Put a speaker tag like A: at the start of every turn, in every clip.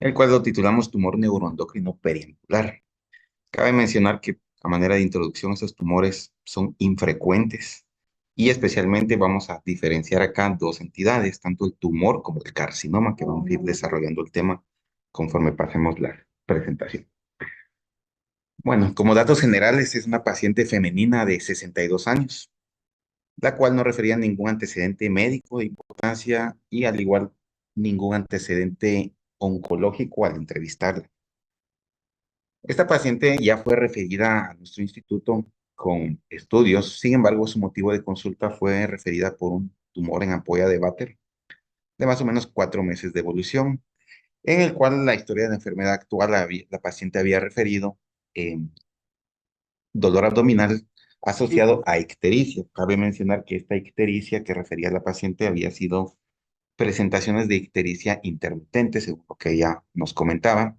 A: el cual lo titulamos tumor neuroendocrino periampular. Cabe mencionar que, a manera de introducción, estos tumores son infrecuentes y especialmente vamos a diferenciar acá dos entidades, tanto el tumor como el carcinoma, que vamos a ir desarrollando el tema conforme pasemos la presentación. Bueno, como datos generales, es una paciente femenina de 62 años, la cual no refería ningún antecedente médico de importancia y al igual ningún antecedente oncológico al entrevistarla. Esta paciente ya fue referida a nuestro instituto con estudios. Sin embargo, su motivo de consulta fue referida por un tumor en ampolla de Vater de más o menos 4 meses de evolución, en el cual la historia de la enfermedad actual, la paciente había referido dolor abdominal asociado a ictericia. Cabe mencionar que esta ictericia que refería a la paciente había sido presentaciones de ictericia intermitente, según lo que ella nos comentaba.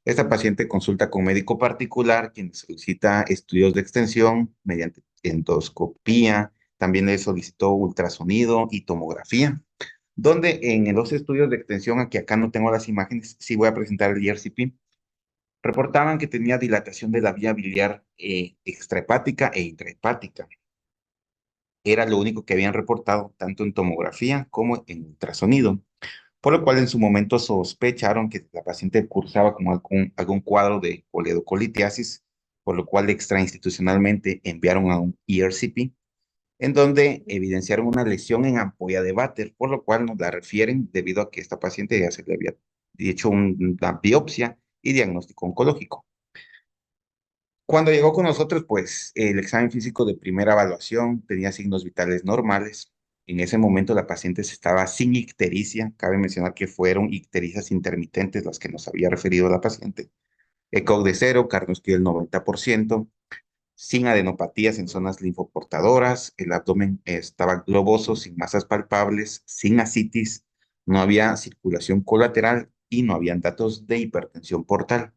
A: Esta paciente consulta con médico particular, quien solicita estudios de extensión mediante endoscopía, también le solicitó ultrasonido y tomografía, donde en los estudios de extensión, aquí acá no tengo las imágenes, sí voy a presentar el ERCP, reportaban que tenía dilatación de la vía biliar extrahepática e intrahepática. Era lo único que habían reportado tanto en tomografía como en ultrasonido, por lo cual en su momento sospecharon que la paciente cursaba con algún cuadro de coledocolitiasis, por lo cual extrainstitucionalmente enviaron a un ERCP, en donde evidenciaron una lesión en ampolla de Vater, por lo cual nos la refieren debido a que esta paciente ya se le había hecho una biopsia y diagnóstico oncológico. Cuando llegó con nosotros, pues el examen físico de primera evaluación tenía signos vitales normales. En ese momento la paciente estaba sin ictericia. Cabe mencionar que fueron ictericias intermitentes las que nos había referido la paciente. ECOG de 0, cardiosquía del 90%, sin adenopatías en zonas linfoportadoras, el abdomen estaba globoso, sin masas palpables, sin ascitis, no había circulación colateral y no habían datos de hipertensión portal.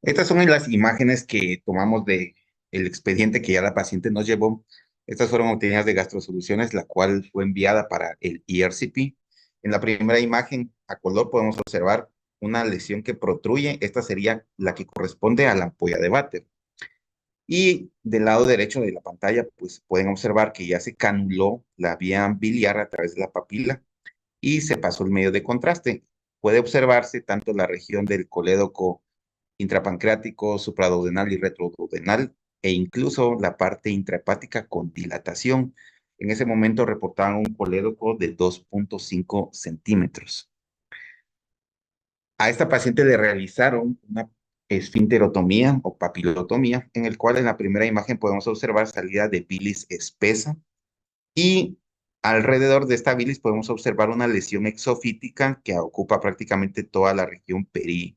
A: Estas son las imágenes que tomamos de el expediente que ya la paciente nos llevó. Estas fueron obtenidas de Gastrosoluciones, la cual fue enviada para el ERCP. En la primera imagen a color podemos observar una lesión que protruye. Esta sería la que corresponde a la ampolla de Vater. Y del lado derecho de la pantalla, pues pueden observar que ya se canuló la vía biliar a través de la papila y se pasó el medio de contraste. Puede observarse tanto la región del colédoco intrapancreático, supraduodenal y retroduodenal, e incluso la parte intrahepática con dilatación. En ese momento reportaban un colédoco de 2.5 centímetros. A esta paciente le realizaron una esfinterotomía o papilotomía, en el cual en la primera imagen podemos observar salida de bilis espesa y alrededor de esta bilis podemos observar una lesión exofítica que ocupa prácticamente toda la región del,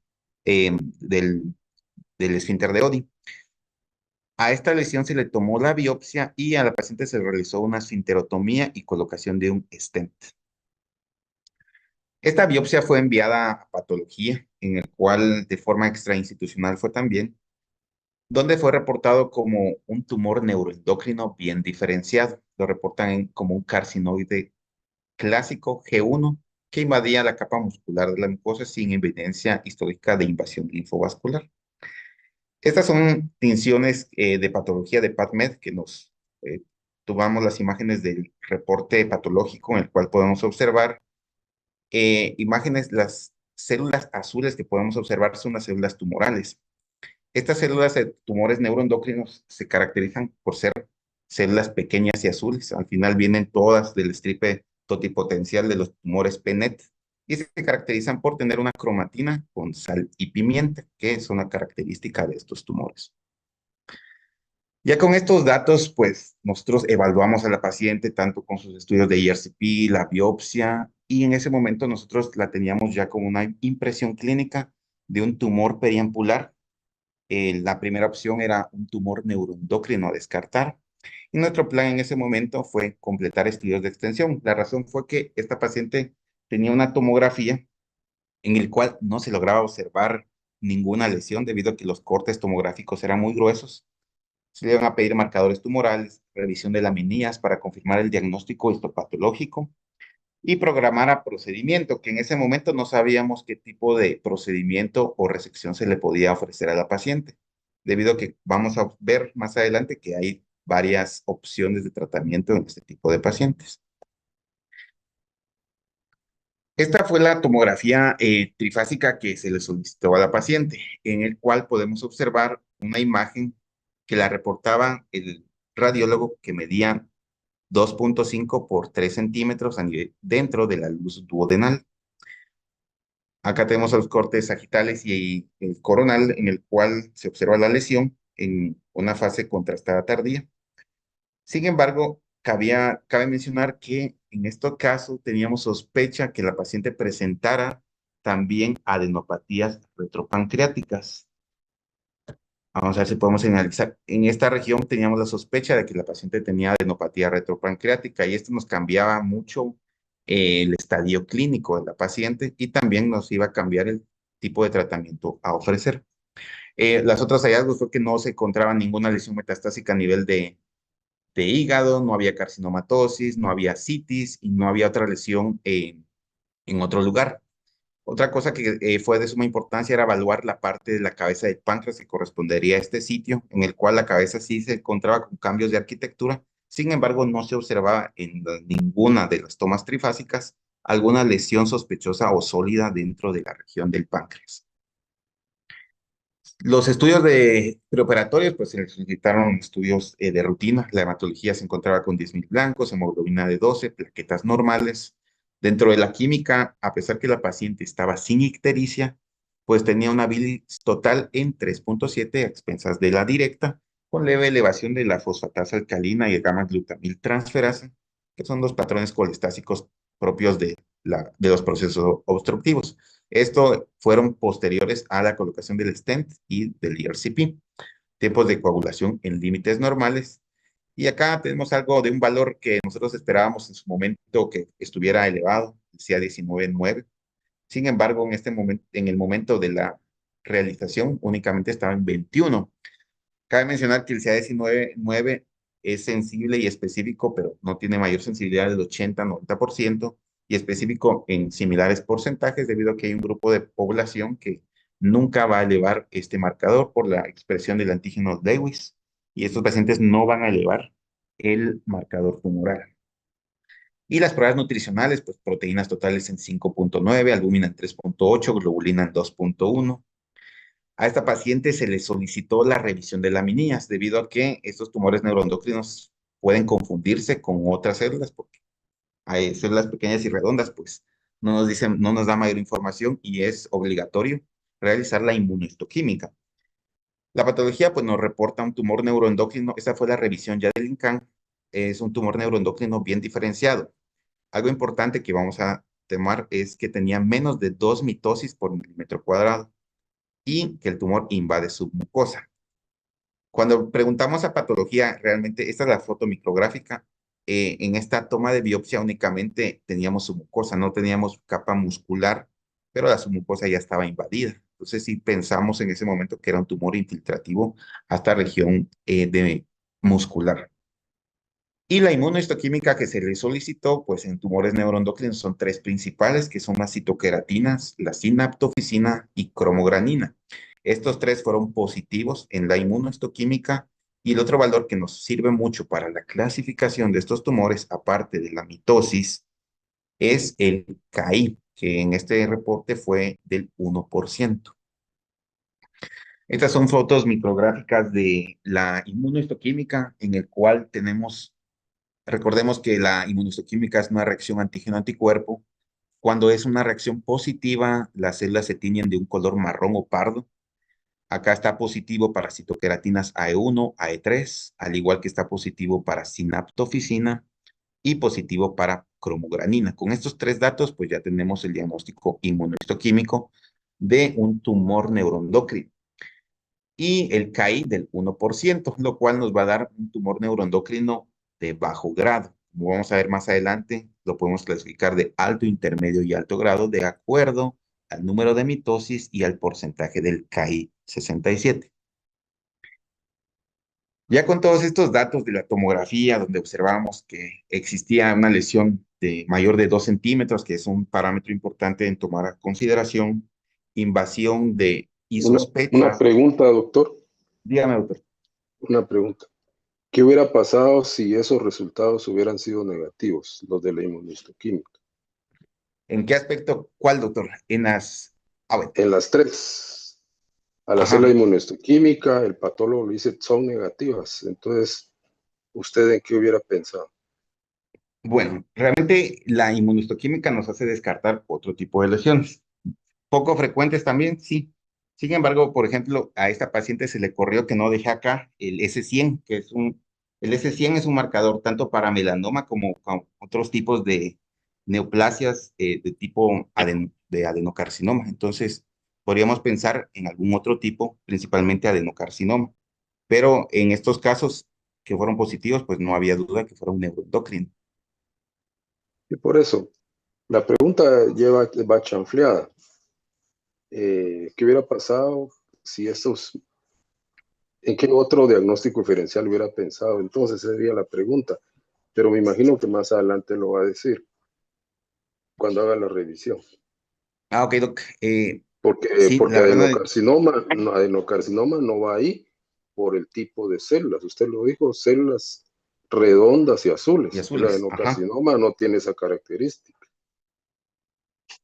A: del esfínter de Oddi. A esta lesión se le tomó la biopsia y a la paciente se realizó una esfinterotomía y colocación de un stent. Esta biopsia fue enviada a patología, en el cual de forma extrainstitucional fue también, donde fue reportado como un tumor neuroendocrino bien diferenciado. Lo reportan como un carcinoide clásico G1 que invadía la capa muscular de la mucosa sin evidencia histórica de invasión linfovascular. Estas son tinciones de patología de PATMED que nos tomamos las imágenes del reporte patológico en el cual podemos observar imágenes, las células azules que podemos observar son las células tumorales. Estas células de tumores neuroendocrinos se caracterizan por ser células pequeñas y azules. Al final vienen todas del estripe totipotencial de los tumores PNET y se caracterizan por tener una cromatina con sal y pimienta, que es una característica de estos tumores. Ya con estos datos, pues nosotros evaluamos a la paciente tanto con sus estudios de ERCP, la biopsia, y en ese momento nosotros la teníamos ya con una impresión clínica de un tumor periampular. La primera opción era un tumor neuroendocrino a descartar. Y nuestro plan en ese momento fue completar estudios de extensión. La razón fue que esta paciente tenía una tomografía en el cual no se lograba observar ninguna lesión debido a que los cortes tomográficos eran muy gruesos. Se le iban a pedir marcadores tumorales, revisión de laminías para confirmar el diagnóstico histopatológico y programara procedimiento, que en ese momento no sabíamos qué tipo de procedimiento o resección se le podía ofrecer a la paciente, debido a que vamos a ver más adelante que hay varias opciones de tratamiento en este tipo de pacientes. Esta fue la tomografía trifásica que se le solicitó a la paciente, en el cual podemos observar una imagen que la reportaba el radiólogo que medía 2.5 por 3 centímetros dentro de la luz duodenal. Acá tenemos los cortes sagitales y el coronal, en el cual se observa la lesión en una fase contrastada tardía. Sin embargo, cabe mencionar que en este caso teníamos sospecha que la paciente presentara también adenopatías retropancreáticas. Vamos a ver si podemos analizar. En esta región teníamos la sospecha de que la paciente tenía adenopatía retropancreática y esto nos cambiaba mucho el estadio clínico de la paciente y también nos iba a cambiar el tipo de tratamiento a ofrecer. Las otras hallazgos fue que no se encontraba ninguna lesión metastásica a nivel de hígado, no había carcinomatosis, no había citis y no había otra lesión en otro lugar. Otra cosa que fue de suma importancia era evaluar la parte de la cabeza del páncreas que correspondería a este sitio, en el cual la cabeza sí se encontraba con cambios de arquitectura, sin embargo no se observaba en ninguna de las tomas trifásicas alguna lesión sospechosa o sólida dentro de la región del páncreas. Los estudios de preoperatorios, pues se solicitaron estudios de rutina. La hematología se encontraba con 10.000 blancos, hemoglobina de 12, plaquetas normales. Dentro de la química, a pesar que la paciente estaba sin ictericia, pues tenía una bilis total en 3.7 a expensas de la directa, con leve elevación de la fosfatasa alcalina y el gamma-glutamil transferasa, que son dos patrones colestásicos propios de los procesos obstructivos. Esto fueron posteriores a la colocación del stent y del ERCP. Tiempos de coagulación en límites normales. Y acá tenemos algo de un valor que nosotros esperábamos en su momento que estuviera elevado, el CA19-9. Sin embargo, en este momento, en el momento de la realización, únicamente estaba en 21. Cabe mencionar que el CA19-9 es sensible y específico, pero no tiene mayor sensibilidad del 80-90% y específico en similares porcentajes debido a que hay un grupo de población que nunca va a elevar este marcador por la expresión del antígeno Lewis y estos pacientes no van a elevar el marcador tumoral. Y las pruebas nutricionales, pues proteínas totales en 5.9, albúmina en 3.8, globulina en 2.1. A esta paciente se le solicitó la revisión de laminillas debido a que estos tumores neuroendocrinos pueden confundirse con otras células porque hay células pequeñas y redondas, pues no nos dicen, no nos da mayor información y es obligatorio realizar la inmunohistoquímica. La patología pues nos reporta un tumor neuroendocrino, esa fue la revisión ya del INCAN, es un tumor neuroendocrino bien diferenciado. Algo importante que vamos a tomar es que tenía menos de 2 mitosis por milímetro cuadrado y que el tumor invade su mucosa. Cuando preguntamos a patología, realmente esta es la foto micrográfica. En esta toma de biopsia únicamente teníamos su mucosa, no teníamos capa muscular, pero la submucosa ya estaba invadida. Entonces sí pensamos en ese momento que era un tumor infiltrativo a esta región de muscular. Y la inmunohistoquímica que se le solicitó, pues en tumores neuroendocrinos son tres principales, que son las citoqueratinas, la sinaptofisina y cromogranina. Estos tres fueron positivos en la inmunohistoquímica y el otro valor que nos sirve mucho para la clasificación de estos tumores, aparte de la mitosis, es el CAI, que en este reporte fue del 1%. Estas son fotos micrográficas de la inmunohistoquímica, en el cual tenemos. Recordemos que la inmunohistoquímica es una reacción antígeno-anticuerpo. Cuando es una reacción positiva, las células se tiñen de un color marrón o pardo. Acá está positivo para citoqueratinas AE1, AE3, al igual que está positivo para sinaptofisina y positivo para cromogranina. Con estos tres datos, pues ya tenemos el diagnóstico inmunohistoquímico de un tumor neuroendocrino y el CAI del 1%, lo cual nos va a dar un tumor neuroendocrino de bajo grado. Como vamos a ver más adelante, lo podemos clasificar de alto, intermedio y alto grado de acuerdo al número de mitosis y al porcentaje del CAI 67. Ya con todos estos datos de la tomografía, donde observamos que existía una lesión de mayor de 2 centímetros, que es un parámetro importante en tomar a consideración, invasión de y
B: Una
A: sospecha.
B: pregunta, doctor.
A: Dígame, doctor.
B: Una pregunta. ¿Qué hubiera pasado si esos resultados hubieran sido negativos, los de la inmunohistoquímica?
A: ¿En qué aspecto? ¿Cuál, doctor? En las... Ah, bueno.
B: En las tres. Al hacer la
A: Ajá.
B: inmunohistoquímica, el patólogo le dice son negativas. Entonces, ¿usted en qué hubiera pensado?
A: Bueno, realmente la inmunohistoquímica nos hace descartar otro tipo de lesiones. Poco frecuentes también, sí. Sin embargo, por ejemplo, a esta paciente se le corrió que no deje acá el S100, el S100 es un marcador tanto para melanoma como otros tipos de neoplasias de tipo de adenocarcinoma. Entonces, podríamos pensar en algún otro tipo, principalmente adenocarcinoma. Pero en estos casos que fueron positivos, pues no había duda que fuera un neuroendocrino.
B: Y por eso, la pregunta va chanfleada. ¿Qué hubiera pasado si en qué otro diagnóstico diferencial hubiera pensado? Entonces sería la pregunta, pero me imagino que más adelante lo va a decir cuando haga la revisión.
A: Ah, ok, doc.
B: Porque,
A: Sí,
B: porque
A: la verdad,
B: adenocarcinoma no va ahí por el tipo de células. Usted lo dijo, células redondas y
A: y
B: azules. El
A: azules. Ajá.
B: adenocarcinoma no tiene esa característica.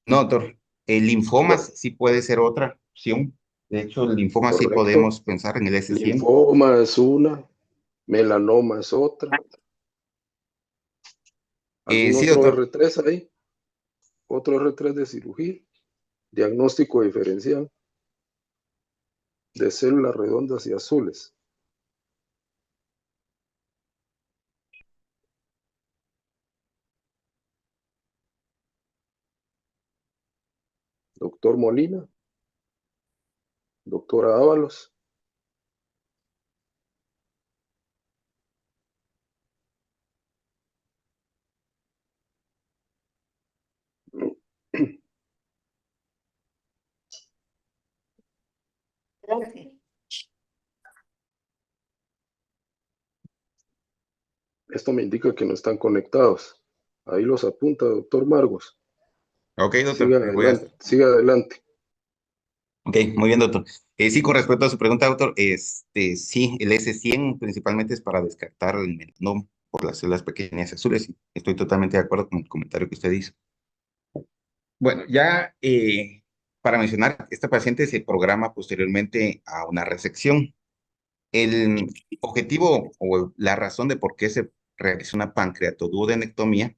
A: No, doctor. El linfoma
B: Bueno,
A: sí puede ser otra opción. De hecho, el linfoma sí
B: correcto.
A: podemos pensar en el S100.
B: Linfoma es una, melanoma es otra. ¿Algún
A: Sí,
B: otro
A: doctor.
B: R3 ahí? ¿Otro R3 de cirugía? Diagnóstico diferencial de células redondas y azules. Doctor Molina, doctora Ábalos. Esto me indica que no están conectados. Ahí los apunta, doctor Margos.
A: Ok, doctor.
B: Siga
A: Ahí voy a
B: adelante,
A: estar.
B: siga adelante.
A: Ok, muy bien, doctor. Sí, con respecto a su pregunta, doctor, sí, el S100 principalmente es para descartar el melanoma por las células pequeñas azules. Y estoy totalmente de acuerdo con el comentario que usted hizo. Bueno, ya para mencionar, esta paciente se programa posteriormente a una resección. El objetivo o la razón de por qué se realizó una pancreatoduodenectomía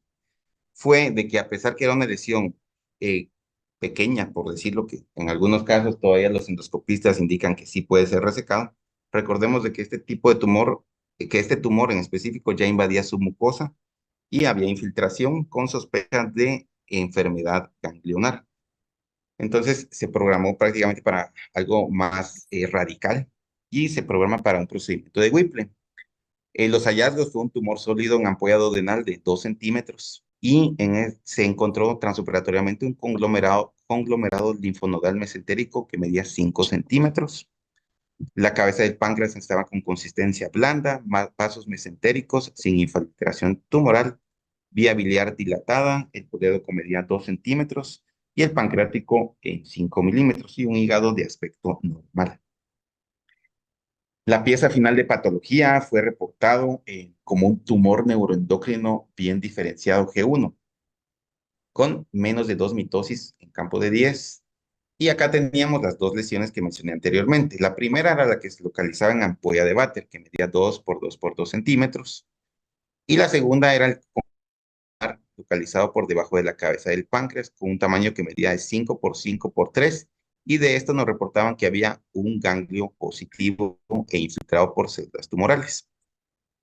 A: fue de que a pesar que era una lesión eh, pequeña, por decirlo, que en algunos casos todavía los endoscopistas indican que sí puede ser resecado, recordemos de que este tipo de tumor, que este tumor en específico ya invadía su mucosa y había infiltración con sospechas de enfermedad ganglionar. Entonces se programó prácticamente para algo más radical y se programa para un procedimiento de Whipple. Los hallazgos fue un tumor sólido en ampolla duodenal de 2 centímetros y se encontró transoperatoriamente un conglomerado linfonodal mesentérico que medía 5 centímetros. La cabeza del páncreas estaba con consistencia blanda, vasos mesentéricos sin infiltración tumoral, vía biliar dilatada, el poliárico medía 2 centímetros y el pancreático en 5 milímetros y un hígado de aspecto normal. La pieza final de patología fue reportado como un tumor neuroendocrino bien diferenciado G1, con menos de 2 mitosis en campo de 10. Y acá teníamos las dos lesiones que mencioné anteriormente. La primera era la que se localizaba en ampolla de Vater, que medía 2 por 2 por 2 centímetros. Y la segunda era el localizado por debajo de la cabeza del páncreas, con un tamaño que medía de 5 por 5 por 3. Y de esto nos reportaban que había un ganglio positivo e infiltrado por células tumorales.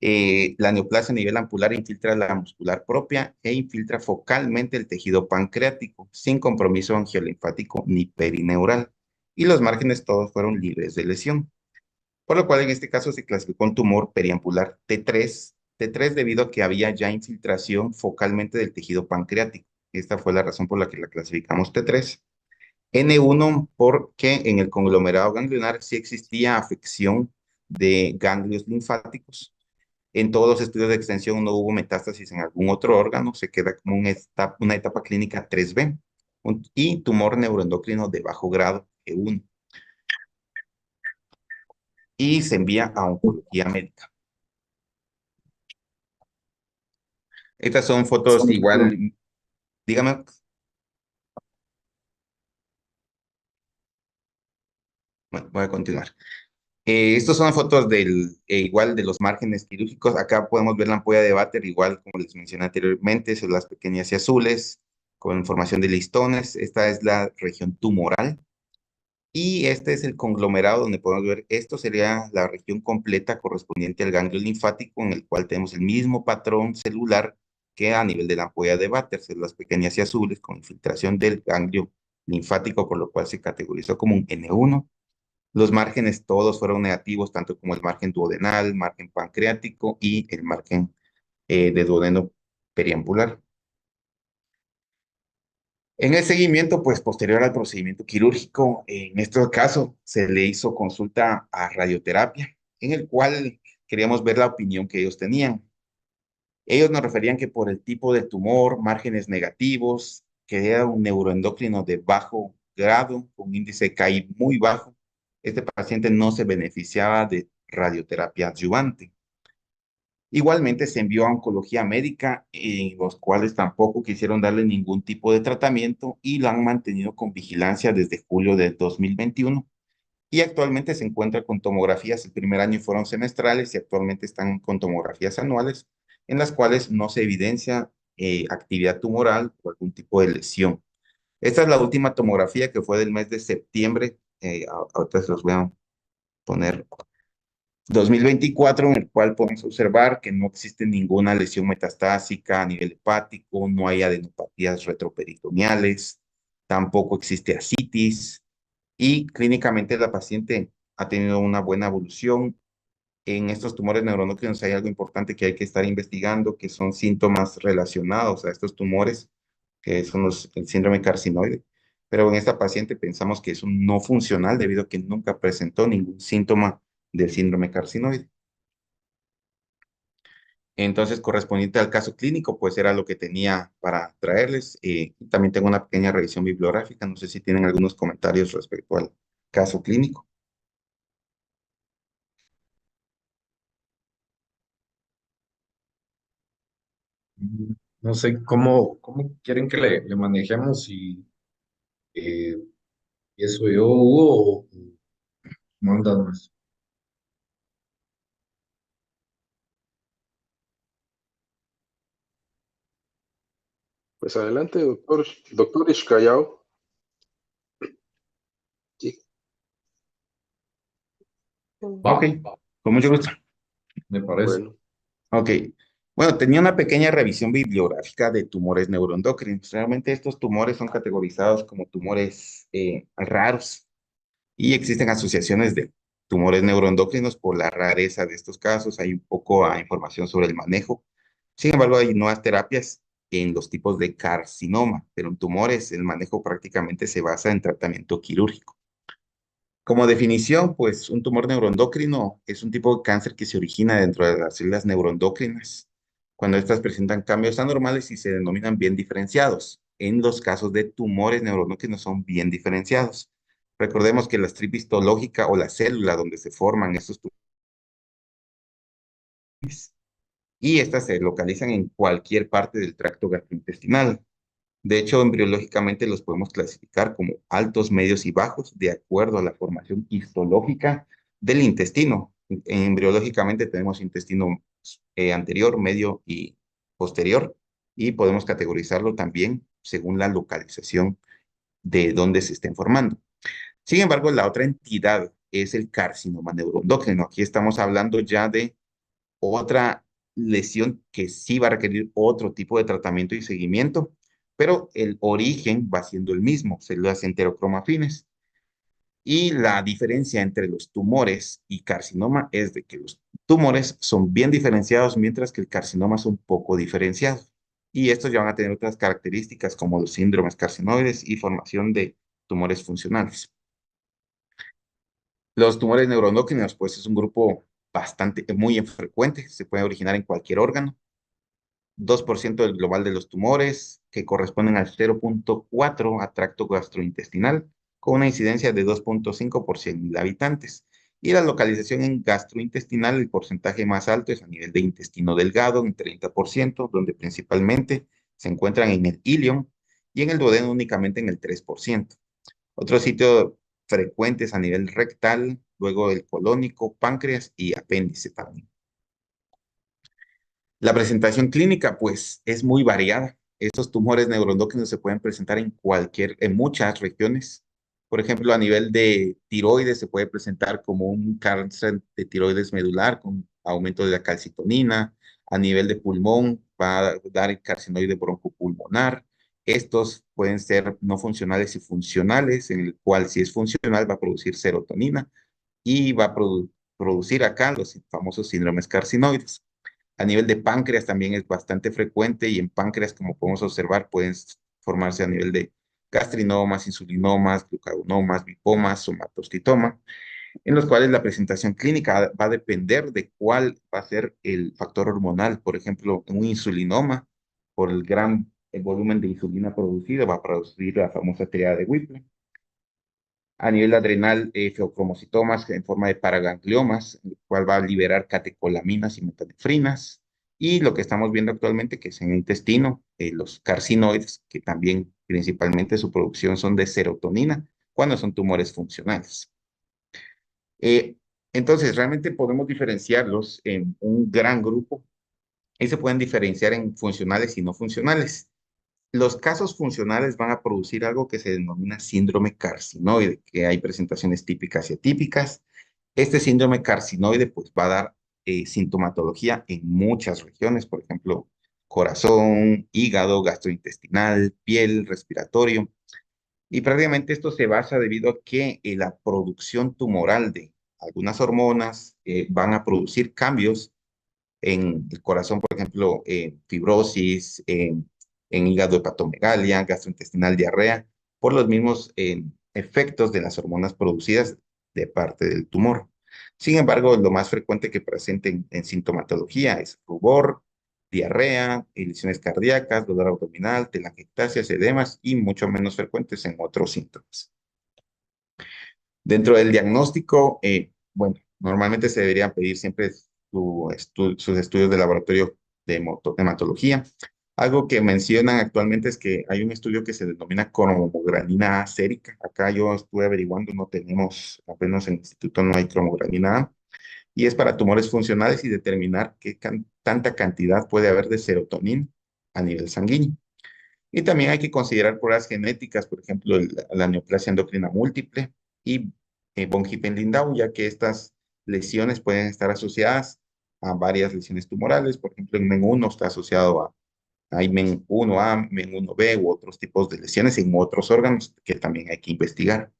A: La neoplasia a nivel ampular infiltra la muscular propia e infiltra focalmente el tejido pancreático, sin compromiso angiolinfático ni perineural. Y los márgenes todos fueron libres de lesión. Por lo cual en este caso se clasificó un tumor periampular T3 debido a que había ya infiltración focalmente del tejido pancreático. Esta fue la razón por la que la clasificamos T3. N1 porque en el conglomerado ganglionar sí existía afección de ganglios linfáticos En todos los estudios de extensión no hubo metástasis en algún otro órgano, se queda como una etapa clínica 3B y tumor neuroendocrino de bajo grado E1 y se envía a oncología médica. Estas son fotos igual, dígame. Bueno, voy a continuar. Estas son fotos igual de los márgenes quirúrgicos. Acá podemos ver la ampolla de Vater, igual como les mencioné anteriormente, son las pequeñas y azules, con formación de listones. Esta es la región tumoral. Y este es el conglomerado donde podemos ver, esto sería la región completa correspondiente al ganglio linfático, en el cual tenemos el mismo patrón celular que a nivel de la ampolla de Vater, células pequeñas y azules con infiltración del ganglio linfático, por lo cual se categorizó como un N1. Los márgenes todos fueron negativos, tanto como el margen duodenal, margen pancreático y el margen de duodeno periampular. En el seguimiento, pues posterior al procedimiento quirúrgico, en este caso se le hizo consulta a radioterapia, en el cual queríamos ver la opinión que ellos tenían. Ellos nos referían que por el tipo de tumor, márgenes negativos, que era un neuroendocrino de bajo grado, con índice KI muy bajo, este paciente no se beneficiaba de radioterapia adyuvante. Igualmente se envió a oncología médica, en los cuales tampoco quisieron darle ningún tipo de tratamiento y lo han mantenido con vigilancia desde julio de 2021. Y actualmente se encuentra con tomografías, el primer año fueron semestrales y actualmente están con tomografías anuales, en las cuales no se evidencia actividad tumoral o algún tipo de lesión. Esta es la última tomografía que fue del mes de septiembre, ahorita se los voy a poner 2024, en el cual podemos observar que no existe ninguna lesión metastásica a nivel hepático, no hay adenopatías retroperitoneales, tampoco existe ascitis y clínicamente la paciente ha tenido una buena evolución. En estos tumores neuroendocrinos hay algo importante que hay que estar investigando, que son síntomas relacionados a estos tumores, que son el síndrome carcinoide. Pero en esta paciente pensamos que es un no funcional debido a que nunca presentó ningún síntoma del síndrome carcinoide. Entonces, correspondiente al caso clínico, pues era lo que tenía para traerles. También tengo una pequeña revisión bibliográfica. No sé si tienen algunos comentarios respecto al caso clínico.
C: No sé cómo quieren que le manejemos si eh, eso yo, Hugo, o mandan más.
B: Pues adelante, doctor Ishkayao. Sí.
A: Ok, con mucho gusto.
C: Me parece.
B: Bueno,
A: Ok. Bueno, tenía una pequeña revisión bibliográfica de tumores neuroendocrinos. Realmente estos tumores son categorizados como tumores raros y existen asociaciones de tumores neuroendocrinos por la rareza de estos casos. Hay un poco de información sobre el manejo. Sin embargo, hay nuevas terapias en los tipos de carcinoma, pero en tumores el manejo prácticamente se basa en tratamiento quirúrgico. Como definición, pues un tumor neuroendocrino es un tipo de cáncer que se origina dentro de las células neuroendocrinas, cuando estas presentan cambios anormales y se denominan bien diferenciados. En los casos de tumores neuroendocrinos son bien diferenciados. Recordemos que la strip histológica o la célula donde se forman estos tumores y estas se localizan en cualquier parte del tracto gastrointestinal. De hecho, embriológicamente los podemos clasificar como altos, medios y bajos de acuerdo a la formación histológica del intestino. Embriológicamente tenemos intestino anterior, medio y posterior y podemos categorizarlo también según la localización de donde se estén formando. Sin embargo, la otra entidad es el carcinoma neuroendocrino. Aquí estamos hablando ya de otra lesión que sí va a requerir otro tipo de tratamiento y seguimiento, pero el origen va siendo el mismo, células enterocromafines. Y la diferencia entre los tumores y carcinoma es de que los tumores son bien diferenciados, mientras que el carcinoma es un poco diferenciado. Y estos ya van a tener otras características como los síndromes carcinoides y formación de tumores funcionales. Los tumores neuroendocrinos, pues es un grupo muy infrecuente, se puede originar en cualquier órgano. 2% del global de los tumores, que corresponden al 0,4 a tracto gastrointestinal, con una incidencia de 2,5 por 100.000 habitantes. Y la localización en gastrointestinal, el porcentaje más alto es a nivel de intestino delgado, un 30%, donde principalmente se encuentran en el ilion, y en el duodeno únicamente en el 3%. Otros sitios frecuentes a nivel rectal, luego el colónico, páncreas y apéndice también. La presentación clínica, pues, es muy variada. Estos tumores neuroendocrinos se pueden presentar en muchas regiones. Por ejemplo, a nivel de tiroides se puede presentar como un cáncer de tiroides medular con aumento de la calcitonina. A nivel de pulmón va a dar el carcinoide broncopulmonar. Estos pueden ser no funcionales y funcionales, en el cual si es funcional va a producir serotonina y va a producir acá los famosos síndromes carcinoides. A nivel de páncreas también es bastante frecuente y en páncreas, como podemos observar, pueden formarse a nivel de gastrinomas, insulinomas, glucagonomas, lipomas, somatostitoma, en los cuales la presentación clínica va a depender de cuál va a ser el factor hormonal. Por ejemplo, un insulinoma, por el volumen de insulina producido, va a producir la famosa triada de Whipple. A nivel adrenal, feocromocitomas en forma de paragangliomas, el cual va a liberar catecolaminas y metanefrinas. Y lo que estamos viendo actualmente, que es en el intestino, los carcinoides, que también principalmente su producción son de serotonina, cuando son tumores funcionales. Eh, entonces, realmente podemos diferenciarlos en un gran grupo y se pueden diferenciar en funcionales y no funcionales. Los casos funcionales van a producir algo que se denomina síndrome carcinoide, que hay presentaciones típicas y atípicas. Este síndrome carcinoide pues va a dar sintomatología en muchas regiones, por ejemplo, corazón, hígado, gastrointestinal, piel, respiratorio. Y prácticamente esto se basa debido a que la producción tumoral de algunas hormonas van a producir cambios en el corazón, por ejemplo, fibrosis, en hígado, hepatomegalia, gastrointestinal, diarrea, por los mismos efectos de las hormonas producidas de parte del tumor. Sin embargo, lo más frecuente que presenten en sintomatología es rubor, diarrea, lesiones cardíacas, dolor abdominal, telangiectasias, edemas y mucho menos frecuentes en otros síntomas. Dentro del diagnóstico, bueno, normalmente se deberían pedir siempre sus estudios de laboratorio de hematología. Algo que mencionan actualmente es que hay un estudio que se denomina cromogranina A sérica. Acá yo estuve averiguando, no tenemos, apenas en el instituto no hay cromogranina A, y es para tumores funcionales y determinar qué tanta cantidad puede haber de serotonina a nivel sanguíneo. Y también hay que considerar pruebas genéticas, por ejemplo, la neoplasia endocrina múltiple y von Hippel-Lindau, ya que estas lesiones pueden estar asociadas a varias lesiones tumorales. Por ejemplo, en MEN1 está asociado a MEN1A, MEN1B u otros tipos de lesiones en otros órganos que también hay que investigar.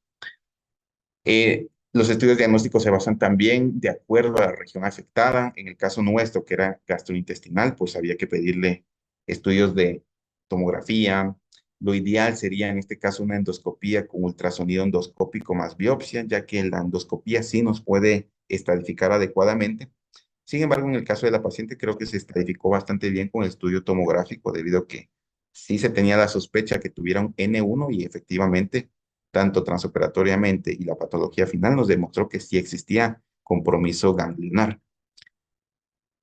A: Los estudios diagnósticos se basan también de acuerdo a la región afectada. En el caso nuestro, que era gastrointestinal, pues había que pedirle estudios de tomografía. Lo ideal sería en este caso una endoscopía con ultrasonido endoscópico más biopsia, ya que la endoscopía sí nos puede estadificar adecuadamente. Sin embargo, en el caso de la paciente creo que se estadificó bastante bien con el estudio tomográfico debido a que sí se tenía la sospecha que tuviera un N1 y efectivamente tanto transoperatoriamente y la patología final nos demostró que sí existía compromiso ganglionar.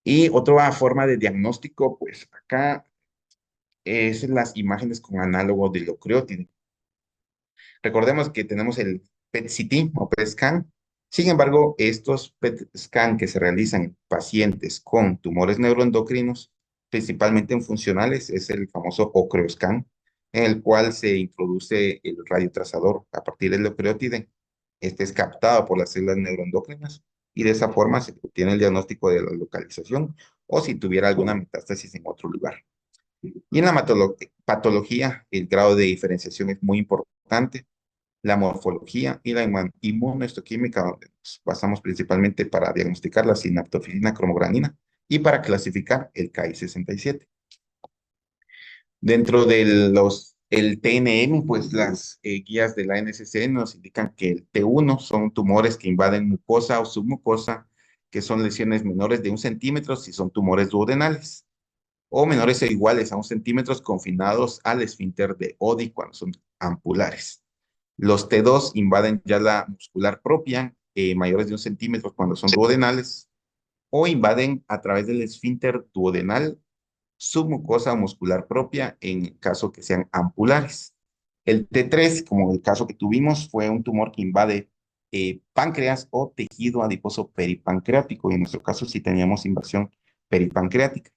A: Y otra forma de diagnóstico, pues acá es las imágenes con análogo de leucrotidio. Recordemos que tenemos el PET-CT o PET-scan. Sin embargo, estos PET-scan que se realizan en pacientes con tumores neuroendocrinos, principalmente en funcionales, es el famoso ocreoscan, en el cual se introduce el radiotrazador a partir del leucrotiide. Este es captado por las células neuroendocrinas y de esa forma se obtiene el diagnóstico de la localización o si tuviera alguna metástasis en otro lugar. Y en la patología, el grado de diferenciación es muy importante, la morfología y la inmunohistoquímica, donde nos basamos principalmente para diagnosticar la sinaptofilina cromogranina y para clasificar el KI67. Dentro de el TNM, pues las guías de la NCCN nos indican que el T1 son tumores que invaden mucosa o submucosa que son lesiones menores de 1 centímetro si son tumores duodenales, o menores o iguales a 1 centímetro confinados al esfínter de Oddi cuando son ampulares. Los T2 invaden ya la muscular propia, mayores de 1 centímetro cuando son duodenales, o invaden a través del esfínter duodenal submucosa o muscular propia en caso que sean ampulares. El T3, como el caso que tuvimos, fue un tumor que invade páncreas o tejido adiposo peripancreático, y en nuestro caso sí teníamos invasión peripancreática.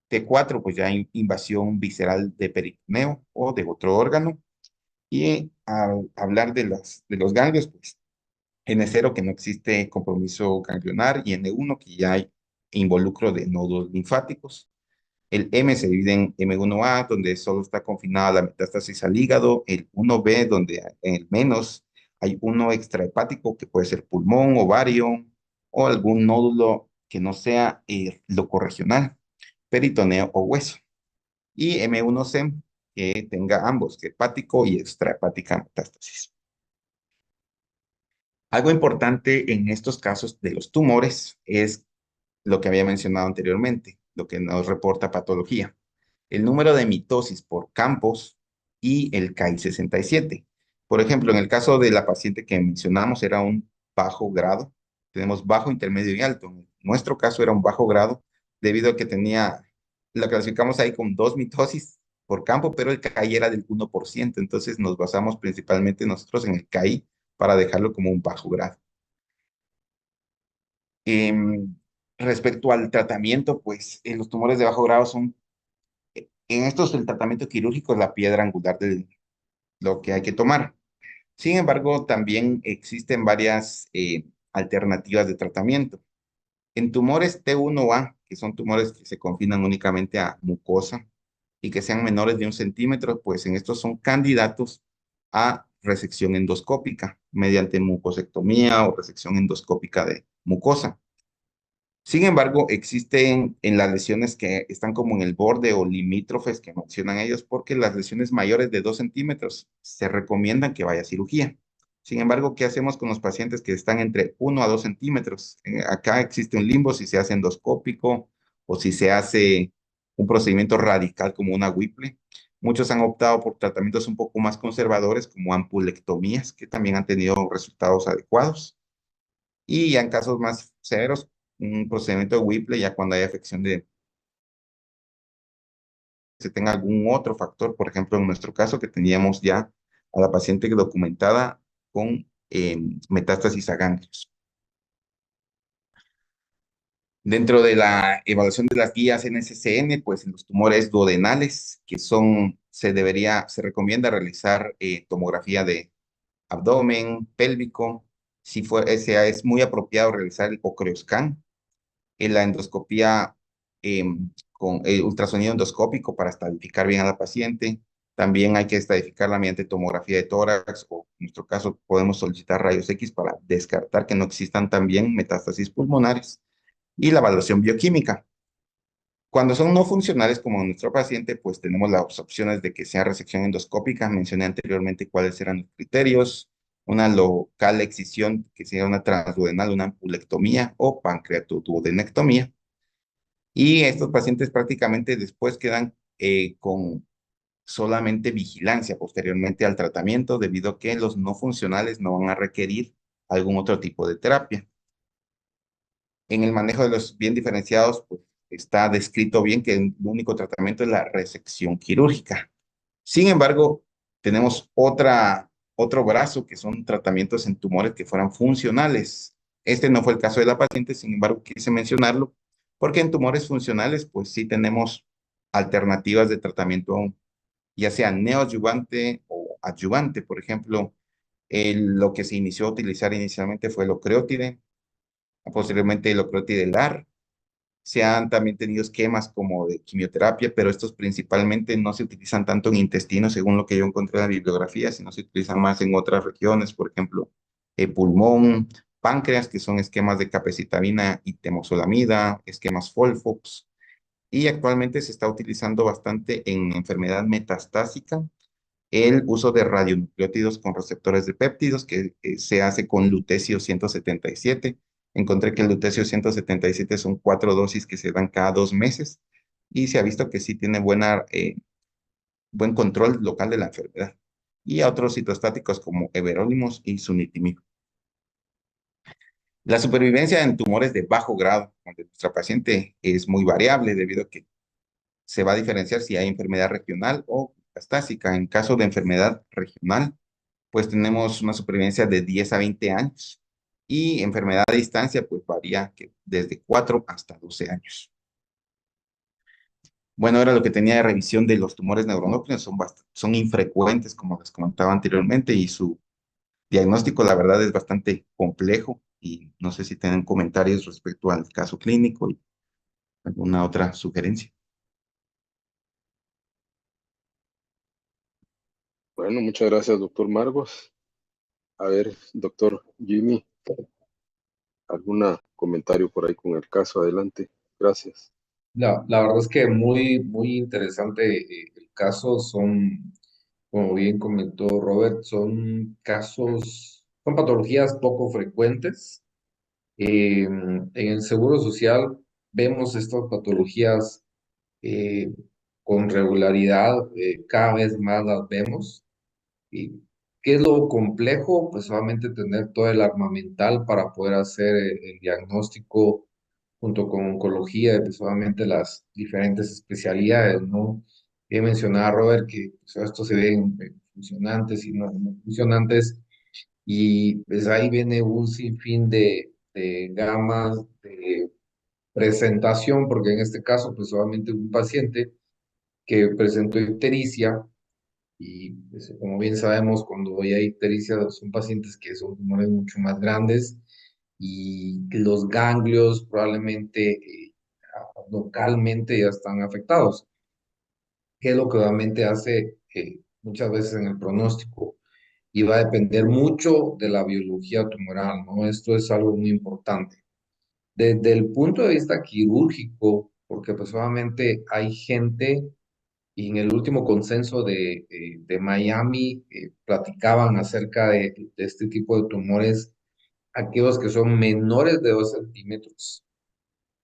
A: T4, pues ya invasión visceral de peritoneo o de otro órgano. Y al hablar de los ganglios, pues N0 que no existe compromiso ganglionar y N1 que ya hay involucro de nodos linfáticos. El M se divide en M1A, donde solo está confinada la metástasis al hígado, el 1B, donde en el menos hay uno extrahepático, que puede ser pulmón, ovario, o algún nódulo que no sea locorregional, peritoneo o hueso. Y M1C, que tenga ambos, hepático y extrahepática metástasis. Algo importante en estos casos de los tumores es lo que había mencionado anteriormente, lo que nos reporta patología: el número de mitosis por campos y el Ki-67. Por ejemplo, en el caso de la paciente que mencionamos, era un bajo grado. Tenemos bajo, intermedio y alto. En nuestro caso era un bajo grado debido a que tenía, la clasificamos ahí con 2 mitosis por campo, pero el Ki era del 1%. Entonces nos basamos principalmente nosotros en el Ki para dejarlo como un bajo grado. Em, Respecto al tratamiento, pues los tumores de bajo grado son, en estos el tratamiento quirúrgico es la piedra angular de lo que hay que tomar. Sin embargo, también existen varias alternativas de tratamiento. En tumores T1A, que son tumores que se confinan únicamente a mucosa y que sean menores de 1 centímetro, pues en estos son candidatos a resección endoscópica mediante mucosectomía o resección endoscópica de mucosa. Sin embargo, existen en las lesiones que están como en el borde o limítrofes que mencionan ellos, porque las lesiones mayores de 2 centímetros se recomiendan que vaya a cirugía. Sin embargo, ¿qué hacemos con los pacientes que están entre 1 a 2 centímetros? Acá existe un limbo si se hace endoscópico o si se hace un procedimiento radical como una Whipple. Muchos han optado por tratamientos un poco más conservadores como ampulectomías, que también han tenido resultados adecuados. Y ya en casos más severos, un procedimiento de Whipple, ya cuando hay afección de, se tenga algún otro factor, por ejemplo, en nuestro caso, que teníamos ya a la paciente documentada con metástasis a ganglios. Dentro de la evaluación de las guías NCCN, pues en los tumores duodenales, que son, se recomienda realizar tomografía de abdomen, pélvico. Si es muy apropiado realizar el ocreoscan, en la endoscopía con ultrasonido endoscópico para estadificar bien a la paciente. También hay que estadificarla mediante tomografía de tórax, o en nuestro caso podemos solicitar rayos X para descartar que no existan también metástasis pulmonares. Y la evaluación bioquímica. Cuando son no funcionales como nuestro paciente, pues tenemos las opciones de que sea resección endoscópica. Mencioné anteriormente cuáles eran los criterios: una local excisión, que sería una transduodenal, una ampulectomía o pancreatoduodenectomía. Y estos pacientes prácticamente después quedan con solamente vigilancia posteriormente al tratamiento, debido a que los no funcionales no van a requerir algún otro tipo de terapia. En el manejo de los bien diferenciados, pues está descrito bien que el único tratamiento es la resección quirúrgica. Sin embargo, tenemos otro brazo que son tratamientos en tumores que fueran funcionales. Este no fue el caso de la paciente, sin embargo, quise mencionarlo porque en tumores funcionales, pues sí tenemos alternativas de tratamiento, ya sea neoadyuvante o adyuvante. Por ejemplo, lo que se inició a utilizar inicialmente fue el ocreotide, posteriormente el ocreotide LAR. Se han también tenido esquemas como de quimioterapia, pero estos principalmente no se utilizan tanto en intestino, según lo que yo encontré en la bibliografía, sino se utilizan más en otras regiones, por ejemplo, pulmón, páncreas, que son esquemas de capecitabina y temozolomida, esquemas FOLFOX, y actualmente se está utilizando bastante en enfermedad metastásica el uso de radionucleótidos con receptores de péptidos, que se hace con lutecio 177, Encontré que el lutecio 177 son 4 dosis que se dan cada 2 meses y se ha visto que sí tiene buen control local de la enfermedad. Y a otros citostáticos como everolimus y sunitinib. La supervivencia en tumores de bajo grado, donde nuestra paciente es muy variable debido a que se va a diferenciar si hay enfermedad regional o metastásica. En caso de enfermedad regional, pues tenemos una supervivencia de 10 a 20 años y enfermedad a distancia, pues varía desde 4 hasta 12 años. Bueno, era lo que tenía de revisión de los tumores neuroendocrinos, son infrecuentes, como les comentaba anteriormente, y su diagnóstico, la verdad, es bastante complejo y no sé si tienen comentarios respecto al caso clínico y alguna otra sugerencia.
B: Bueno, muchas gracias, doctor Margos. A ver, doctor Jimmy, ¿algún comentario por ahí con el caso? Adelante. Gracias.
C: La verdad es que muy interesante el caso. Son, como bien comentó Robert, son patologías poco frecuentes. En el Seguro Social vemos estas patologías eh, con regularidad, cada vez más las vemos. ¿Y qué es lo complejo? Pues solamente tener todo el armamental para poder hacer el diagnóstico junto con oncología, y pues solamente las diferentes especialidades, ¿no? Mencionaba Robert que pues, esto se ven funcionantes y no funcionantes, y pues ahí viene un sinfín de gamas de presentación, porque en este caso, pues solamente un paciente que presentó ictericia, y pues, como bien sabemos, cuando hay ictericia son pacientes que son tumores mucho más grandes y que los ganglios probablemente localmente ya están afectados, que es lo que obviamente hace muchas veces en el pronóstico, y va a depender mucho de la biología tumoral, ¿no? Esto es algo muy importante. Desde el punto de vista quirúrgico, porque pues obviamente hay gente, y en el último consenso de Miami platicaban acerca de este tipo de tumores, aquellos que son menores de 2 centímetros,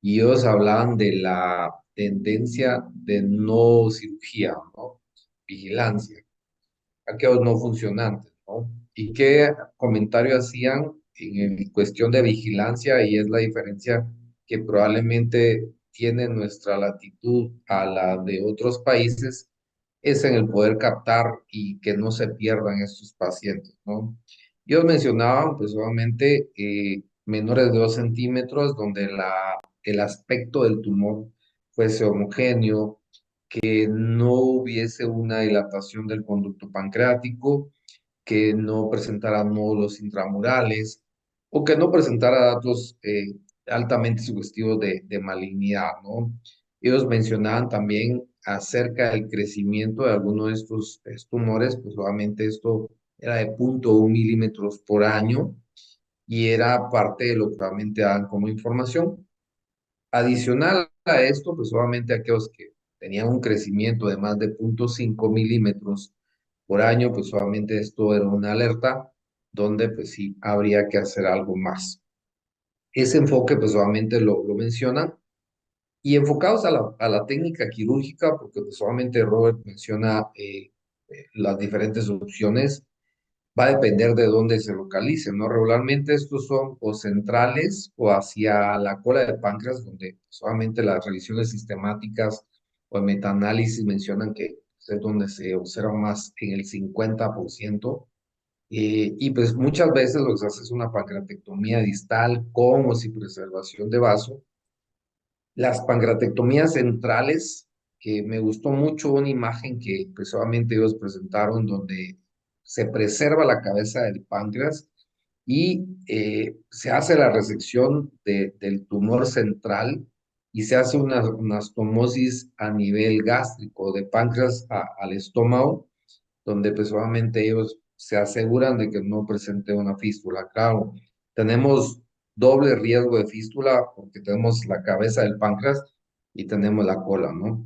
C: y ellos hablaban de la tendencia de no cirugía, ¿no? Vigilancia, aquellos no funcionantes, ¿no? ¿Y qué comentario hacían en cuestión de vigilancia? Y es la diferencia que probablemente tiene nuestra latitud a la de otros países, es en el poder captar y que no se pierdan estos pacientes, ¿no? Ellos mencionaban, pues obviamente, menores de 2 centímetros, donde el aspecto del tumor fuese homogéneo, que no hubiese una dilatación del conducto pancreático, que no presentara nódulos intramurales o que no presentara datos altamente sugestivos de malignidad, ¿no? Ellos mencionaban también acerca del crecimiento de algunos de estos tumores, pues obviamente esto era de 0,1 milímetros por año y era parte de lo que realmente daban como información. Adicional a esto, pues obviamente aquellos que tenían un crecimiento de más de 0,5 milímetros por año, pues obviamente esto era una alerta donde pues sí habría que hacer algo más. Ese enfoque pues obviamente lo mencionan, y enfocados a la técnica quirúrgica, porque pues obviamente Robert menciona las diferentes opciones. Va a depender de dónde se localicen, ¿no? Regularmente estos son o centrales o hacia la cola del páncreas, donde solamente las revisiones sistemáticas o el metaanálisis mencionan que es donde se observa más en el 50%. Y pues muchas veces lo que se hace es una pancreatectomía distal con o sin preservación de vaso. Las pancreatectomías centrales, que me gustó mucho una imagen que pues solamente ellos presentaron, donde se preserva la cabeza del páncreas y se hace la resección del tumor central, y se hace una anastomosis a nivel gástrico, de páncreas al estómago, donde pues obviamente ellos se aseguran de que no presente una fístula. Claro, tenemos doble riesgo de fístula porque tenemos la cabeza del páncreas y tenemos la cola, ¿no?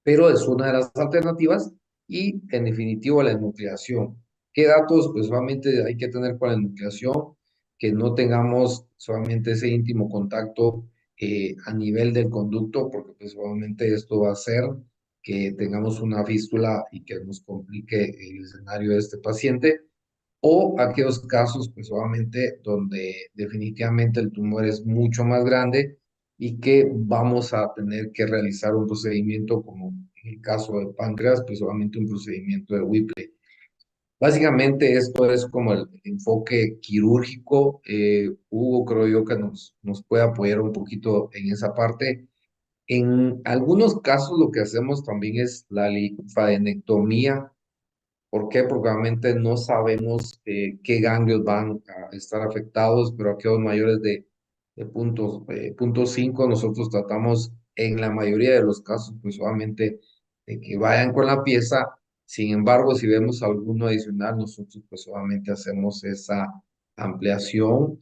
C: Pero es una de las alternativas, y en definitivo la enucleación. ¿Qué datos? Pues solamente hay que tener con la enucleación que no tengamos solamente ese íntimo contacto a nivel del conducto, porque pues obviamente esto va a hacer que tengamos una fístula y que nos complique el escenario de este paciente, o aquellos casos, pues obviamente, donde definitivamente el tumor es mucho más grande y que vamos a tener que realizar un procedimiento como en el caso del páncreas, pues obviamente un procedimiento de Whipple. Básicamente esto es como el enfoque quirúrgico. Hugo creo yo que nos puede apoyar un poquito en esa parte. En algunos casos lo que hacemos también es la linfadenectomía. ¿Por qué? Porque obviamente no sabemos qué ganglios van a estar afectados, pero aquellos mayores de punto 5 nosotros tratamos en la mayoría de los casos, pues obviamente de que vayan con la pieza. Sin embargo, si vemos alguno adicional, nosotros pues obviamente hacemos esa ampliación.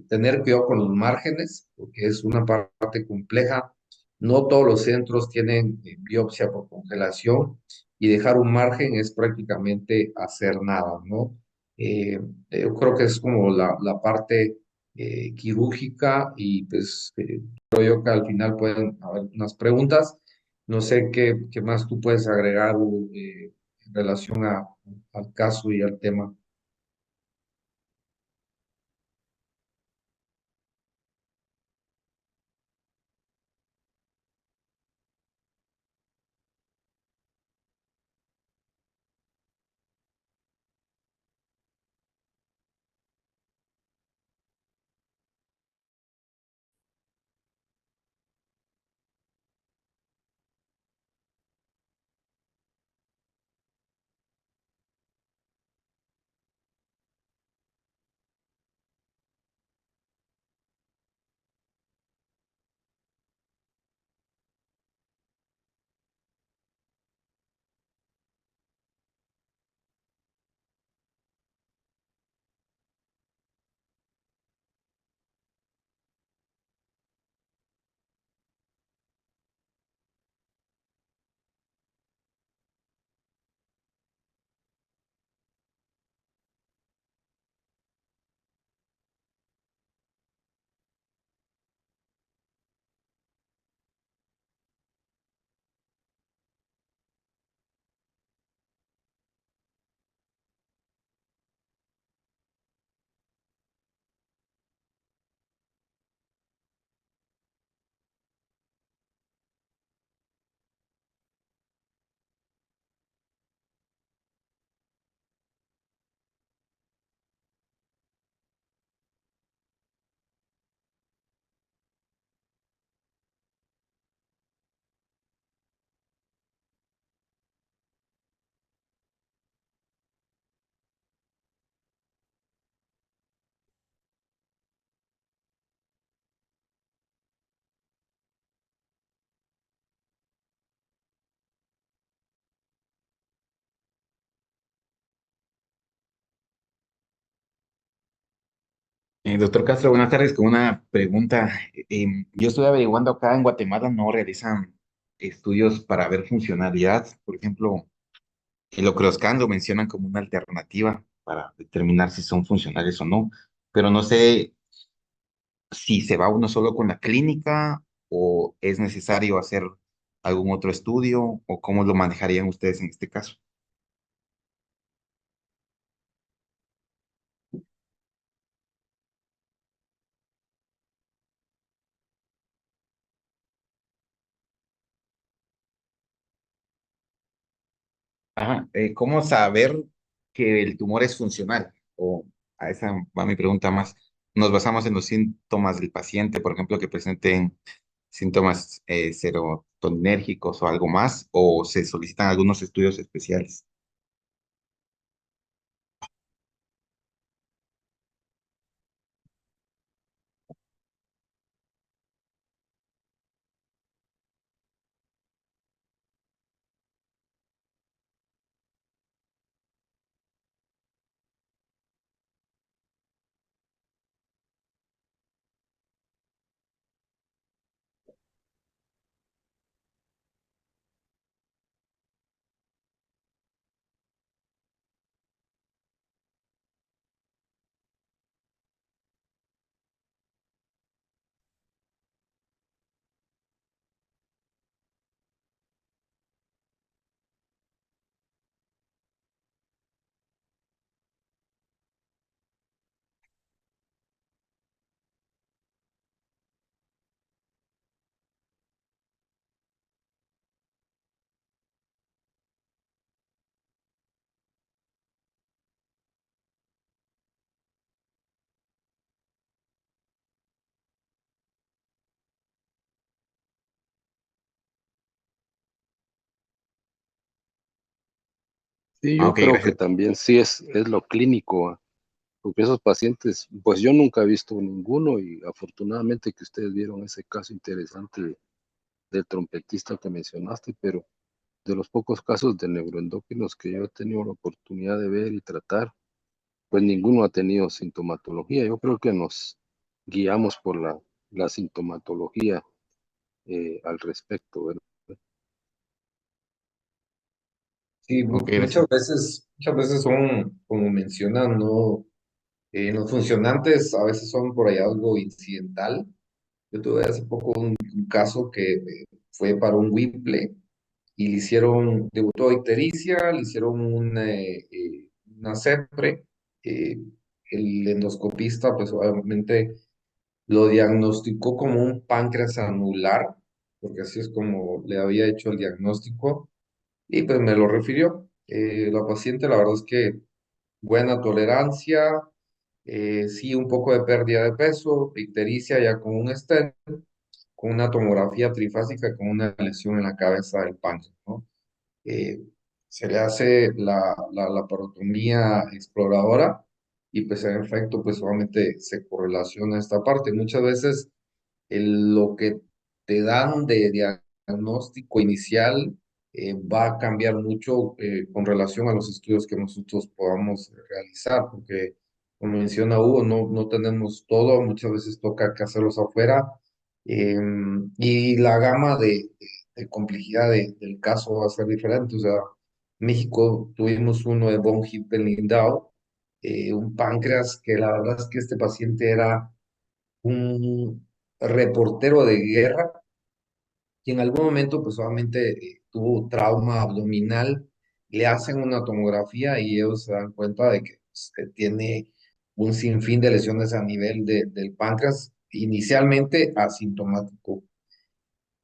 C: Tener cuidado con los márgenes, porque es una parte compleja. No todos los centros tienen biopsia por congelación y dejar un margen es prácticamente hacer nada, ¿no? Eh, yo creo que es como la parte quirúrgica y pues creo yo que al final pueden haber unas preguntas. No sé qué más tú puedes agregar en relación al caso y al tema.
A: Doctor Castro, buenas tardes. Con una pregunta. Yo estoy averiguando acá en Guatemala, no realizan estudios para ver funcionalidad. Por ejemplo, el Ocroscan lo mencionan como una alternativa para determinar si son funcionales o no, pero no sé si se va uno solo con la clínica o es necesario hacer algún otro estudio o cómo lo manejarían ustedes en este caso. Ajá, ¿cómo saber que el tumor es funcional? O a esa va mi pregunta más. ¿Nos basamos en los síntomas del paciente, por ejemplo, que presenten síntomas serotoninérgicos o algo más, o se solicitan algunos estudios especiales?
B: Sí,
A: Ah,
B: yo
A: ok,
B: creo que
A: gracias.
B: también sí es lo clínico, porque esos pacientes, pues yo nunca he visto ninguno y afortunadamente que ustedes vieron ese caso interesante del trompetista que mencionaste, pero de los pocos casos de neuroendocrinos que yo he tenido la oportunidad de ver y tratar, pues ninguno ha tenido sintomatología. Yo creo que nos guiamos por la sintomatología al respecto, ¿verdad?
C: Sí,
A: Ok, gracias.
C: muchas veces son, como mencionan, ¿no? Los funcionantes a veces son por ahí algo incidental. Yo tuve hace poco un caso que fue para un Whipple y le hicieron, debutó ictericia, le hicieron una CEPRE. eh, el endoscopista, pues obviamente lo diagnosticó como un páncreas anular, porque así es como le había hecho el diagnóstico, y pues me lo refirió. La paciente, la verdad es que buena tolerancia, sí un poco de pérdida de peso, ictericia ya con un stent, con una tomografía trifásica, con una lesión en la cabeza del páncreas, ¿no? eh, Se le hace la laparotomía exploradora y pues en efecto pues solamente se correlaciona esta parte. Muchas veces lo que te dan de diagnóstico inicial va a cambiar mucho con relación a los estudios que nosotros podamos realizar, porque como menciona Hugo, no tenemos todo, muchas veces toca que hacerlos afuera, y la gama de complejidad del caso va a ser diferente. O sea, México tuvimos uno de von Hippel-Lindau, un páncreas que la verdad es que este paciente era un reportero de guerra y en algún momento pues obviamente tuvo trauma abdominal, le hacen una tomografía y ellos se dan cuenta de que pues, tiene un sinfín de lesiones a nivel del páncreas, inicialmente asintomático.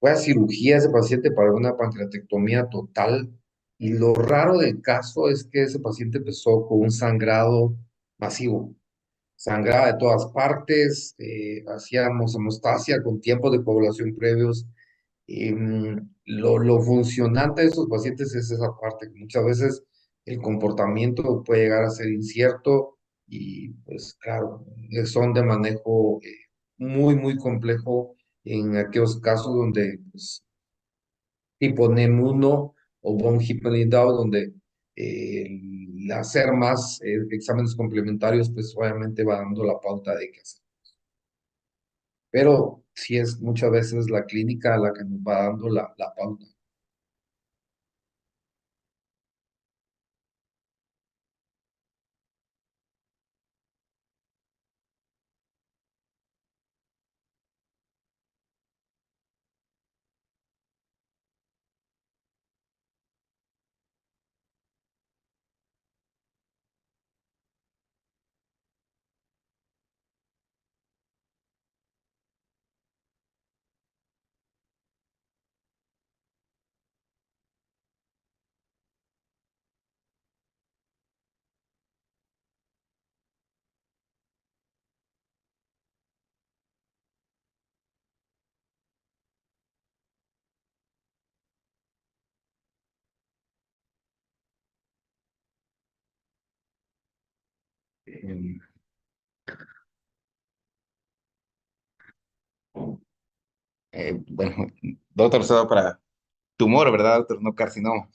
C: Fue a cirugía ese paciente para una pancreatectomía total y lo raro del caso es que ese paciente empezó con un sangrado masivo, sangraba de todas partes, hacíamos hemostasia con tiempos de población previos. Lo funcionante de estos pacientes es esa parte, que muchas veces el comportamiento puede llegar a ser incierto y pues claro, son de manejo muy complejo en aquellos casos donde pues, tipo NEM1 o von Hippel-Lindau, donde el hacer más exámenes complementarios, pues obviamente va dando la pauta de qué hacer. Pero sí es muchas veces la clínica la que nos va dando la pauta.
A: Eh, bueno, doctor, solo para tumor, ¿verdad, doctor? No carcinoma.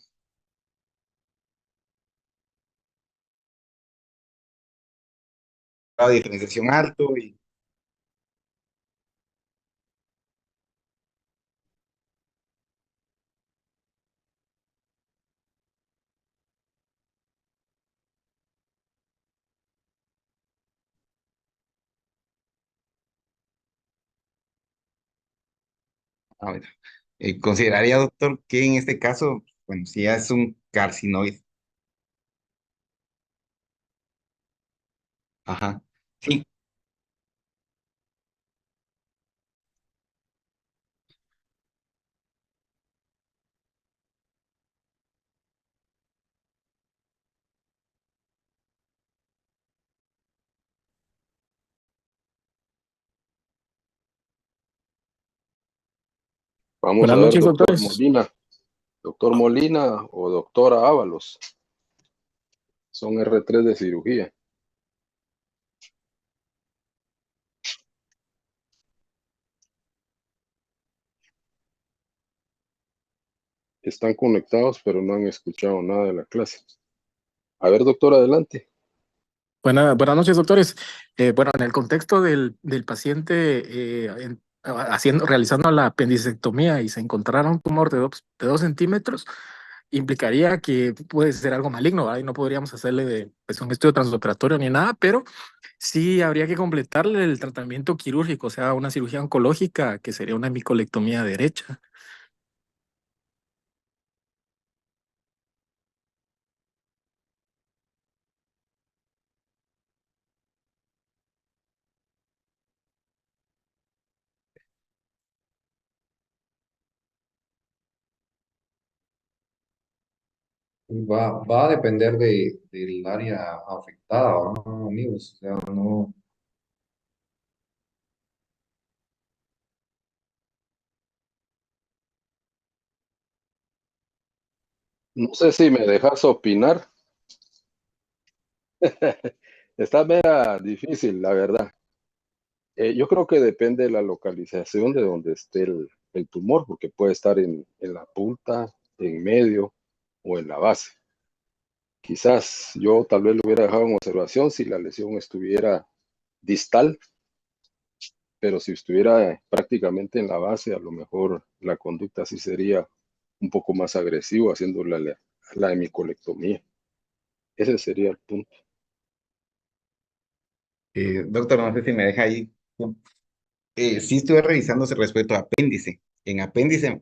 A: Grado de diferenciación alto y... A ver, consideraría, doctor, que en este caso, bueno, si ya es un carcinoide. Ajá. Sí,
B: Vamos
D: Buenas
B: a ver,
D: noches, doctores.
B: doctor Molina o doctora Ábalos. Son R3 de cirugía. Están conectados, pero no han escuchado nada de la clase. A ver, doctor, adelante.
D: Buenas noches, doctores. Bueno, en el contexto del paciente realizando la apendicectomía y se encontrara un tumor de 2 centímetros, implicaría que puede ser algo maligno, ¿verdad? Y no podríamos hacerle pues, un estudio transoperatorio ni nada, pero sí habría que completarle el tratamiento quirúrgico, o sea, una cirugía oncológica que sería una hemicolectomía derecha.
C: Va a depender del área afectada, ¿no, amigos? O sea, no.
B: No sé si me dejas opinar. Está mera difícil, la verdad. Yo creo que depende de la localización de donde esté el tumor, porque puede estar en la punta, en medio o en la base. Quizás yo tal vez lo hubiera dejado en observación si la lesión estuviera distal, pero si estuviera prácticamente en la base, a lo mejor la conducta sí sería un poco más agresivo haciendo la hemicolectomía. Ese sería el punto.
A: Doctor, no sé si me deja ahí. Sí estuve revisando respecto a apéndice. En apéndice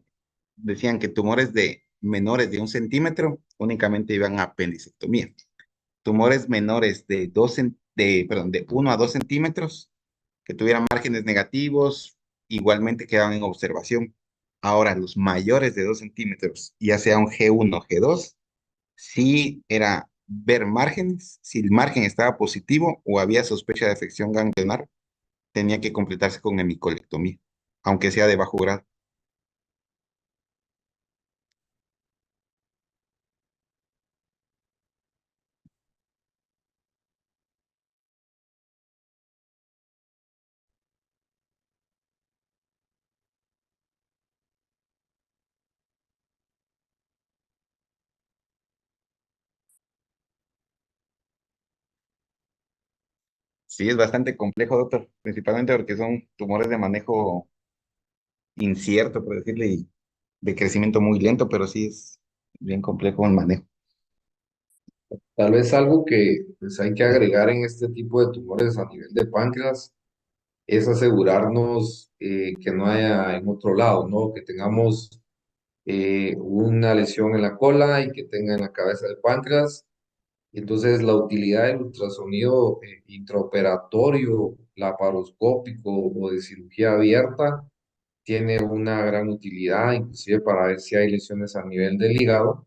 A: decían que tumores de menores de 1 centímetro únicamente iban a apendicectomía. Tumores menores perdón, de 1 a 2 centímetros que tuvieran márgenes negativos, igualmente quedaban en observación. Ahora, los mayores de 2 centímetros, ya sea un G1 o G2, sí era ver márgenes, si el margen estaba positivo o había sospecha de afección ganglionar, tenía que completarse con hemicolectomía, aunque sea de bajo grado. Sí, es bastante complejo, doctor, principalmente porque son tumores de manejo incierto, por decirle, y de crecimiento muy lento, pero sí es bien complejo el manejo.
C: Tal vez algo que pues, hay que agregar en este tipo de tumores a nivel de páncreas es asegurarnos que no haya en otro lado, ¿no? Que tengamos una lesión en la cola y que tenga en la cabeza del páncreas. Entonces, la utilidad del ultrasonido intraoperatorio, laparoscópico o de cirugía abierta tiene una gran utilidad, inclusive para ver si hay lesiones a nivel del hígado,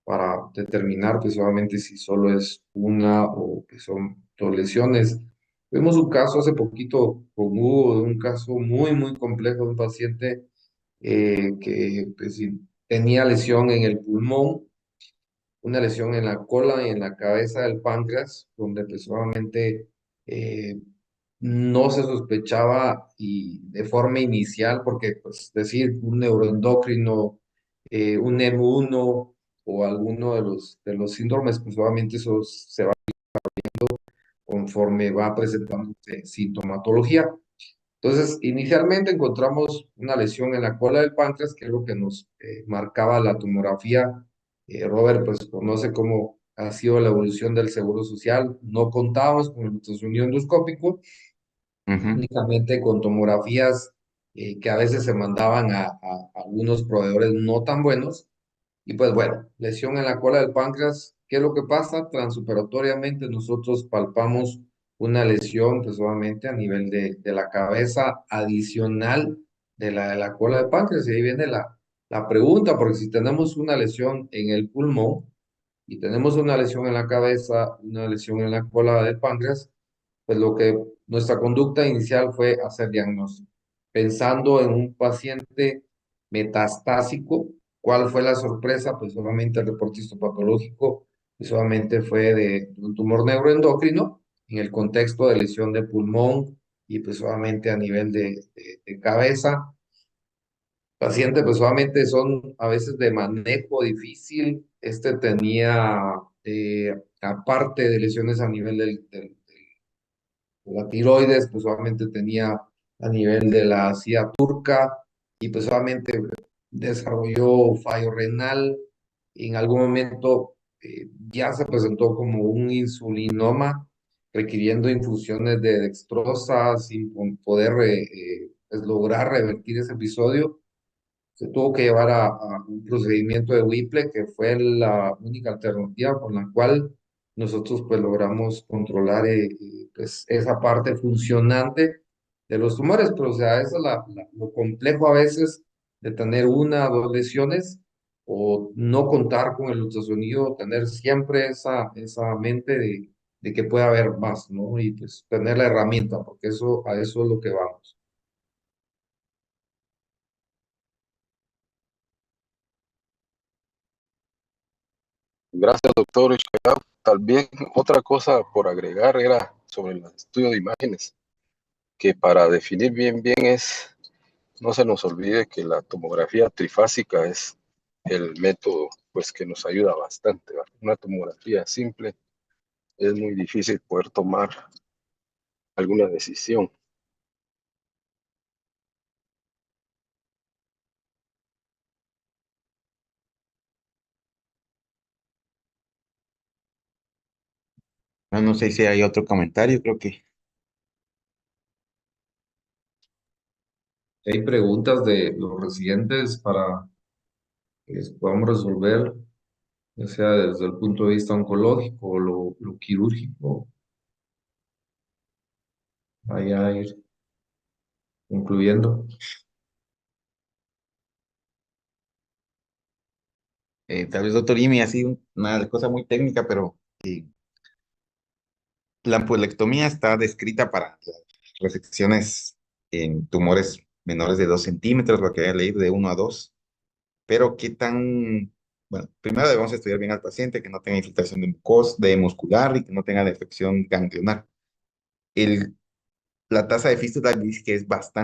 C: para determinar pues obviamente si solo es una o que son dos lesiones. Vimos un caso hace poquito con Hugo, de un caso muy complejo de un paciente que pues, sí, tenía lesión en el pulmón, una lesión en la cola y en la cabeza del páncreas, donde pues obviamente eh, no se sospechaba y de forma inicial, porque pues decir un neuroendocrino, un M1 o alguno de los síndromes, pues obviamente eso se va conforme va presentando sintomatología. Entonces, inicialmente encontramos una lesión en la cola del páncreas, que es lo que nos marcaba la tomografía. Robert, pues conoce cómo ha sido la evolución del Seguro Social. No contábamos con el ultrasonido endoscópico,
A: Ujú.
C: únicamente con tomografías que a veces se mandaban a algunos proveedores no tan buenos. Y pues bueno, lesión en la cola del páncreas, ¿qué es lo que pasa? Transoperatoriamente nosotros palpamos una lesión, pues obviamente a nivel de la cabeza adicional de la cola del páncreas. Y ahí viene la pregunta, porque si tenemos una lesión en el pulmón y tenemos una lesión en la cabeza, una lesión en la cola del páncreas, pues lo que nuestra conducta inicial fue hacer diagnóstico, pensando en un paciente metastásico. ¿Cuál fue la sorpresa? Pues obviamente el reporte histopatológico pues solamente fue de un tumor neuroendocrino en el contexto de lesión de pulmón y pues solamente a nivel de cabeza. Pacientes pues solamente son a veces de manejo difícil. Este tenía, aparte de lesiones a nivel de la tiroides, pues solamente tenía a nivel de la silla turca y pues solamente desarrolló fallo renal. En algún momento ya se presentó como un insulinoma, requiriendo infusiones de dextrosa sin poder pues, lograr revertir ese episodio. Se tuvo que llevar a un procedimiento de Whipple, que fue la única alternativa con la cual nosotros pues logramos controlar pues, esa parte funcionante de los tumores. Pero o sea, eso es lo complejo a veces de tener una o dos lesiones o no contar con el ultrasonido, tener siempre esa mente de que puede haber más, ¿no? Y pues tener la herramienta, porque a eso es lo que vamos.
B: Gracias, doctor Ishmael. Tal vez otra cosa por agregar era sobre el estudio de imágenes, que para definir bien es, no se nos olvide que la tomografía trifásica es el método pues que nos ayuda bastante, ¿verdad? Una tomografía simple es muy difícil poder tomar alguna decisión.
A: No sé si hay otro comentario, creo que
C: Hay preguntas de los residentes para que les podamos resolver, ya sea desde el punto de vista oncológico o lo quirúrgico, vaya a ir concluyendo.
A: tal vez doctor Imi, así una cosa muy técnica, pero la ampulectomía está descrita para las resecciones en tumores menores de 2 centímetros, lo que había leído de 1 a 2. Pero qué tan, bueno, primero debemos estudiar bien al paciente, que no tenga infiltración de muscular y que no tenga defección ganglionar. La tasa de fístula dice que es bastante